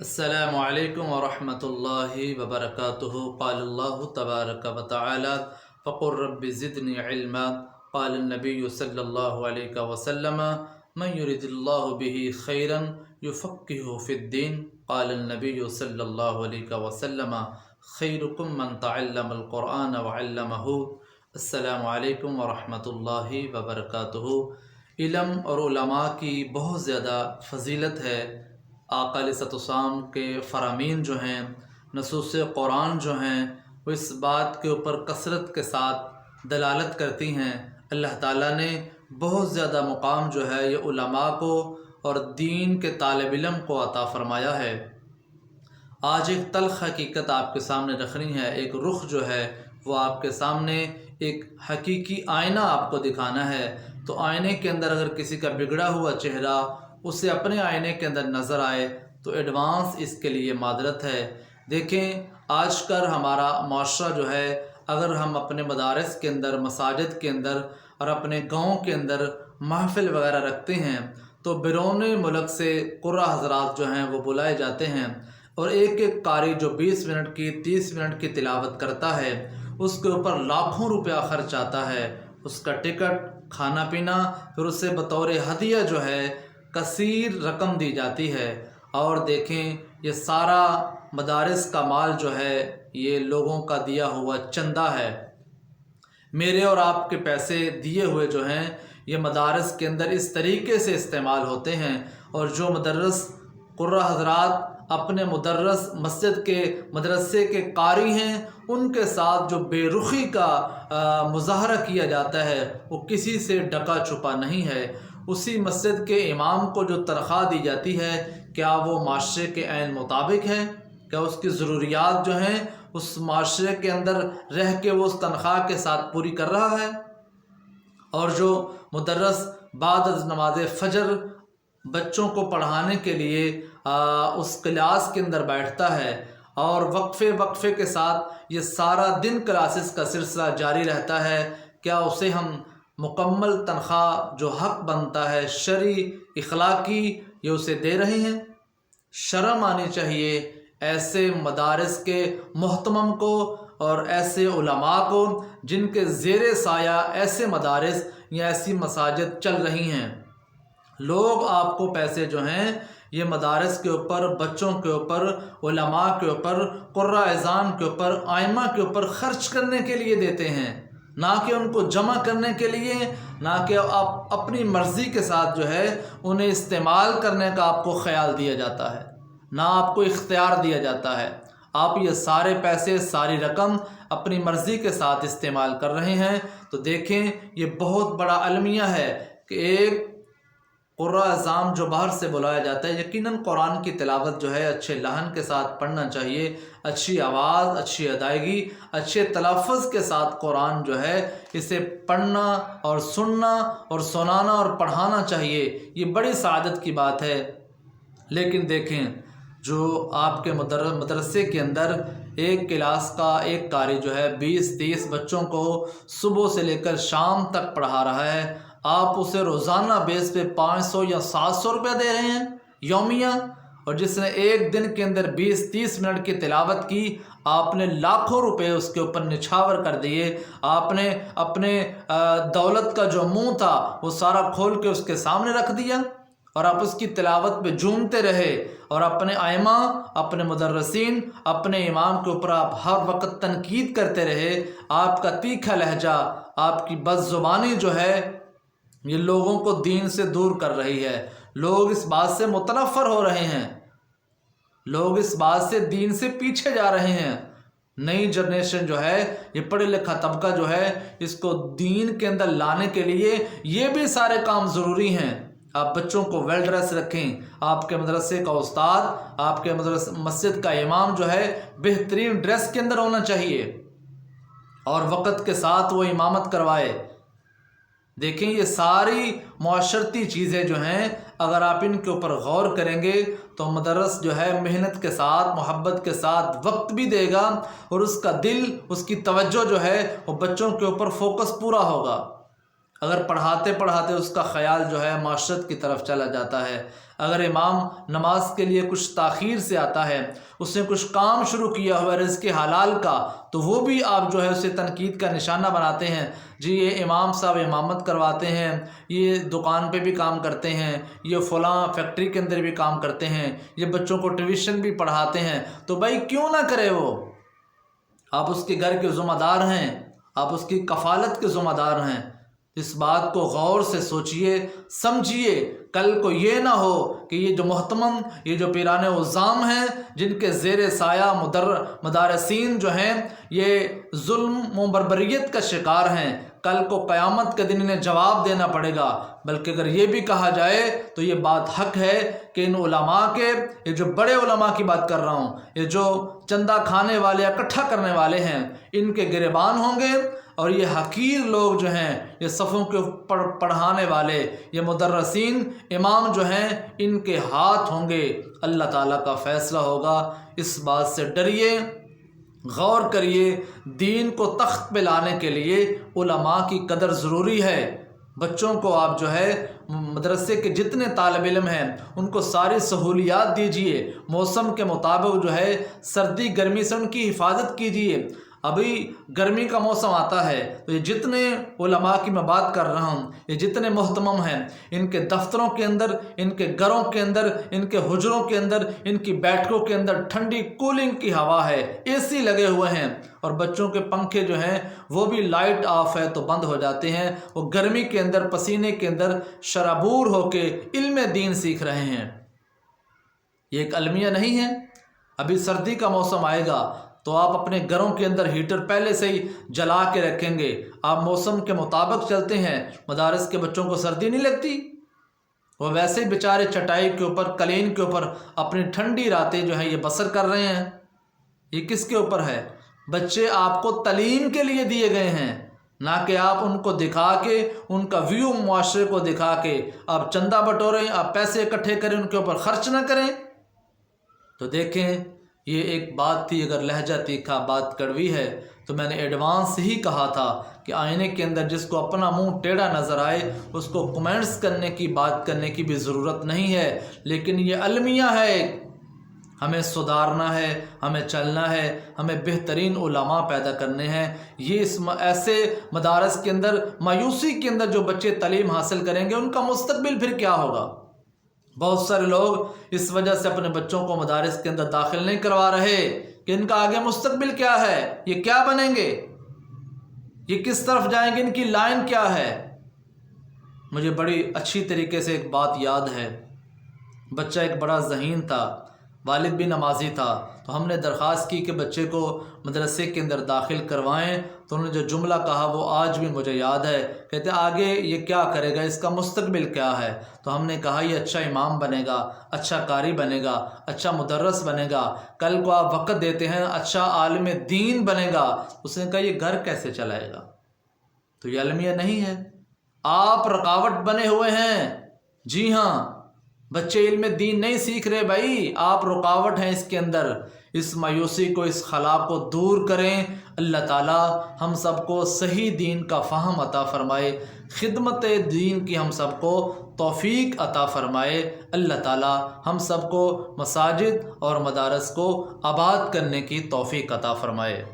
السلام علیکم ورحمۃ اللہ وبرکاتہ۔ قال اللہ تبارک و تعالی فقل رب زدنی علما۔ قال النبی صلی اللہ علیہ وسلم من یرد اللہ به خیرا یفقہہ فی الدین۔ قال النبی صلی اللہ علیہ وسلم خیرکم من تعلم القرآن وعلمہ۔ السلام علیکم ورحمۃ اللہ وبرکاتہ۔ علم اور علماء کی بہت زیادہ فضیلت ہے۔ آقا علیہ السلام کے فرامین جو ہیں، نصوص قرآن جو ہیں، وہ اس بات کے اوپر کثرت کے ساتھ دلالت کرتی ہیں۔ اللہ تعالیٰ نے بہت زیادہ مقام جو ہے یہ علماء کو اور دین کے طالب علم کو عطا فرمایا ہے۔ آج ایک تلخ حقیقت آپ کے سامنے رکھنی ہے، ایک رخ جو ہے وہ آپ کے سامنے ایک حقیقی آئینہ آپ کو دکھانا ہے۔ تو آئینے کے اندر اگر کسی کا بگڑا ہوا چہرہ اسے اپنے آئینے کے اندر نظر آئے تو ایڈوانس اس کے لیے معذرت ہے۔ دیکھیں آج کل ہمارا معاشرہ جو ہے، اگر ہم اپنے مدارس کے اندر، مساجد کے اندر اور اپنے گاؤں کے اندر محفل وغیرہ رکھتے ہیں تو بیرون ملک سے قرآ حضرات جو ہیں وہ بلائے جاتے ہیں، اور ایک ایک قاری جو 20 منٹ کی 30 منٹ کی تلاوت کرتا ہے اس کے اوپر لاکھوں روپیہ خرچ آتا ہے، اس کا ٹکٹ، کھانا پینا، پھر اسے بطور ہدیہ جو ہے کثیر رقم دی جاتی ہے۔ اور دیکھیں یہ سارا مدارس کا مال جو ہے یہ لوگوں کا دیا ہوا چندہ ہے۔ میرے اور آپ کے پیسے دیے ہوئے جو ہیں یہ مدارس کے اندر اس طریقے سے استعمال ہوتے ہیں، اور جو مدرس قرآ حضرات اپنے مدرس مسجد کے مدرسے کے قاری ہیں ان کے ساتھ جو بے رخی کا مظاہرہ کیا جاتا ہے وہ کسی سے ڈکا چھپا نہیں ہے۔ اسی مسجد کے امام کو جو تنخواہ دی جاتی ہے کیا وہ معاشرے کے عین مطابق ہے؟ کیا اس کی ضروریات جو ہیں اس معاشرے کے اندر رہ کے وہ اس تنخواہ کے ساتھ پوری کر رہا ہے؟ اور جو مدرس بعد از نماز فجر بچوں کو پڑھانے کے لیے اس کلاس کے اندر بیٹھتا ہے اور وقفے کے ساتھ یہ سارا دن کلاسز کا سلسلہ جاری رہتا ہے، کیا اسے ہم مکمل تنخواہ جو حق بنتا ہے شرعی اخلاقی یہ اسے دے رہے ہیں؟ شرم آنی چاہیے ایسے مدارس کے محتمم کو اور ایسے علماء کو جن کے زیر سایہ ایسے مدارس یا ایسی مساجد چل رہی ہیں۔ لوگ آپ کو پیسے جو ہیں یہ مدارس کے اوپر، بچوں کے اوپر، علماء کے اوپر، قراء اعظام کے اوپر، ائمہ کے اوپر خرچ کرنے کے لیے دیتے ہیں، نہ کہ ان کو جمع کرنے کے لیے، نہ کہ آپ اپنی مرضی کے ساتھ جو ہے انہیں استعمال کرنے کا آپ کو خیال دیا جاتا ہے، نہ آپ کو اختیار دیا جاتا ہے۔ آپ یہ سارے پیسے، ساری رقم اپنی مرضی کے ساتھ استعمال کر رہے ہیں۔ تو دیکھیں یہ بہت بڑا المیہ ہے کہ ایک قراء اعظام جو باہر سے بلایا جاتا ہے، یقیناً قرآن کی تلاوت جو ہے اچھے لحن کے ساتھ پڑھنا چاہیے، اچھی آواز، اچھی ادائیگی، اچھے تلفظ کے ساتھ قرآن جو ہے اسے پڑھنا اور سننا اور سنانا اور پڑھانا چاہیے، یہ بڑی سعادت کی بات ہے۔ لیکن دیکھیں جو آپ کے مدرسے کے اندر ایک کلاس کا ایک قاری جو ہے 20-30 بچوں کو صبح سے لے کر شام تک پڑھا رہا ہے، آپ اسے روزانہ بیس پہ 500 یا 700 روپے دے رہے ہیں یومیہ، اور جس نے ایک دن کے اندر 20-30 منٹ کی تلاوت کی آپ نے لاکھوں روپے اس کے اوپر نچھاور کر دیے۔ آپ نے اپنے دولت کا جو منہ تھا وہ سارا کھول کے اس کے سامنے رکھ دیا، اور آپ اس کی تلاوت پہ جھومتے رہے، اور اپنے ائمہ، اپنے مدرسین، اپنے امام کے اوپر آپ ہر وقت تنقید کرتے رہے۔ آپ کا تیکھا لہجہ، آپ کی بد زبانی جو ہے یہ لوگوں کو دین سے دور کر رہی ہے۔ لوگ اس بات سے متنفر ہو رہے ہیں، لوگ اس بات سے دین سے پیچھے جا رہے ہیں۔ نئی جنریشن جو ہے یہ پڑھے لکھا طبقہ جو ہے اس کو دین کے اندر لانے کے لیے یہ بھی سارے کام ضروری ہیں۔ آپ بچوں کو ویل ڈریس رکھیں، آپ کے مدرسے کا استاد، آپ کے مسجد کا امام جو ہے بہترین ڈریس کے اندر ہونا چاہیے اور وقت کے ساتھ وہ امامت کروائے۔ دیکھیں یہ ساری معاشرتی چیزیں جو ہیں اگر آپ ان کے اوپر غور کریں گے تو مدرس جو ہے محنت کے ساتھ، محبت کے ساتھ وقت بھی دے گا، اور اس کا دل، اس کی توجہ جو ہے وہ بچوں کے اوپر فوکس پورا ہوگا۔ اگر پڑھاتے پڑھاتے اس کا خیال جو ہے معاشرت کی طرف چلا جاتا ہے، اگر امام نماز کے لیے کچھ تاخیر سے آتا ہے، اس نے کچھ کام شروع کیا ہوا ہے رزق حلال کا، تو وہ بھی آپ جو ہے اسے تنقید کا نشانہ بناتے ہیں، جی یہ امام صاحب امامت کرواتے ہیں، یہ دکان پہ بھی کام کرتے ہیں، یہ فلاں فیکٹری کے اندر بھی کام کرتے ہیں، یہ بچوں کو ٹیوشن بھی پڑھاتے ہیں، تو بھائی کیوں نہ کرے وہ؟ آپ اس کے گھر کے ذمہ دار ہیں، آپ اس کی کفالت کے ذمہ دار ہیں۔ اس بات کو غور سے سوچئے سمجھیے، کل کو یہ نہ ہو کہ یہ جو محتمم، یہ جو پیران عظام ہیں، جن کے زیر سایہ مدارسین جو ہیں یہ ظلم و بربریت کا شکار ہیں، کل کو قیامت کے دن انہیں جواب دینا پڑے گا۔ بلکہ اگر یہ بھی کہا جائے تو یہ بات حق ہے کہ ان علماء کے، یہ جو بڑے علماء کی بات کر رہا ہوں، یہ جو چندہ کھانے والے، اکٹھا کرنے والے ہیں، ان کے گریبان ہوں گے، اور یہ حقیر لوگ جو ہیں، یہ صفوں کے پڑھانے والے، یہ مدرسین امام جو ہیں، ان کے ہاتھ ہوں گے، اللہ تعالیٰ کا فیصلہ ہوگا۔ اس بات سے ڈریے، غور کریے، دین کو تخت پہ لانے کے لیے علماء کی قدر ضروری ہے۔ بچوں کو آپ جو ہے مدرسے کے جتنے طالب علم ہیں ان کو ساری سہولیات دیجیے، موسم کے مطابق جو ہے سردی گرمی سے ان کی حفاظت کیجیے۔ ابھی گرمی کا موسم آتا ہے تو یہ جتنے علماء کی میں بات کر رہا ہوں، یہ جتنے محتمم ہیں، ان کے دفتروں کے اندر، ان کے گھروں کے اندر، ان کے حجروں کے اندر، ان کی بیٹھکوں کے اندر ٹھنڈی کولنگ کی ہوا ہے، اے سی لگے ہوئے ہیں، اور بچوں کے پنکھے جو ہیں وہ بھی لائٹ آف ہے تو بند ہو جاتے ہیں، وہ گرمی کے اندر پسینے کے اندر شرابور ہو کے علم دین سیکھ رہے ہیں۔ یہ ایک المیہ نہیں ہے۔ ابھی سردی کا موسم آئے گا تو آپ اپنے گھروں کے اندر ہیٹر پہلے سے ہی جلا کے رکھیں گے، آپ موسم کے مطابق چلتے ہیں، مدارس کے بچوں کو سردی نہیں لگتی، وہ ویسے بیچارے چٹائی کے اوپر، قالین کے اوپر اپنی ٹھنڈی راتیں جو ہیں یہ بسر کر رہے ہیں۔ یہ کس کے اوپر ہے؟ بچے آپ کو تعلیم کے لیے دیے گئے ہیں، نہ کہ آپ ان کو دکھا کے، ان کا ویو معاشرے کو دکھا کے آپ چندہ بٹوریں، آپ پیسے اکٹھے کریں، ان کے اوپر خرچ نہ کریں۔ تو دیکھیں، یہ ایک بات تھی، اگر لہجہ تیکھا بات کڑوی ہے تو میں نے ایڈوانس ہی کہا تھا کہ آئینے کے اندر جس کو اپنا منہ ٹیڑھا نظر آئے اس کو کمنٹس کرنے کی، بات کرنے کی بھی ضرورت نہیں ہے، لیکن یہ المیہ ہے، ہمیں سدھارنا ہے، ہمیں چلنا ہے، ہمیں بہترین علماء پیدا کرنے ہیں۔ یہ ایسے مدارس کے اندر، مایوسی کے اندر جو بچے تعلیم حاصل کریں گے ان کا مستقبل پھر کیا ہوگا؟ بہت سارے لوگ اس وجہ سے اپنے بچوں کو مدارس کے اندر داخل نہیں کروا رہے کہ ان کا آگے مستقبل کیا ہے، یہ کیا بنیں گے، یہ کس طرف جائیں گے، ان کی لائن کیا ہے۔ مجھے بڑی اچھی طریقے سے ایک بات یاد ہے، بچہ ایک بڑا ذہین تھا، والد بھی نمازی تھا، تو ہم نے درخواست کی کہ بچے کو مدرسے کے اندر داخل کروائیں، تو انہوں نے جو جملہ کہا وہ آج بھی مجھے یاد ہے، کہتے آگے یہ کیا کرے گا، اس کا مستقبل کیا ہے؟ تو ہم نے کہا یہ اچھا امام بنے گا، اچھا قاری بنے گا، اچھا مدرس بنے گا، کل کو آپ وقت دیتے ہیں اچھا عالم دین بنے گا۔ اس نے کہا یہ گھر کیسے چلائے گا؟ تو یہ المیہ نہیں ہے، آپ رکاوٹ بنے ہوئے ہیں۔ جی ہاں، بچے علم دین نہیں سیکھ رہے بھائی، آپ رکاوٹ ہیں اس کے اندر۔ اس مایوسی کو، اس خلا کو دور کریں۔ اللہ تعالی ہم سب کو صحیح دین کا فہم عطا فرمائے، خدمت دین کی ہم سب کو توفیق عطا فرمائے۔ اللہ تعالی ہم سب کو مساجد اور مدارس کو آباد کرنے کی توفیق عطا فرمائے۔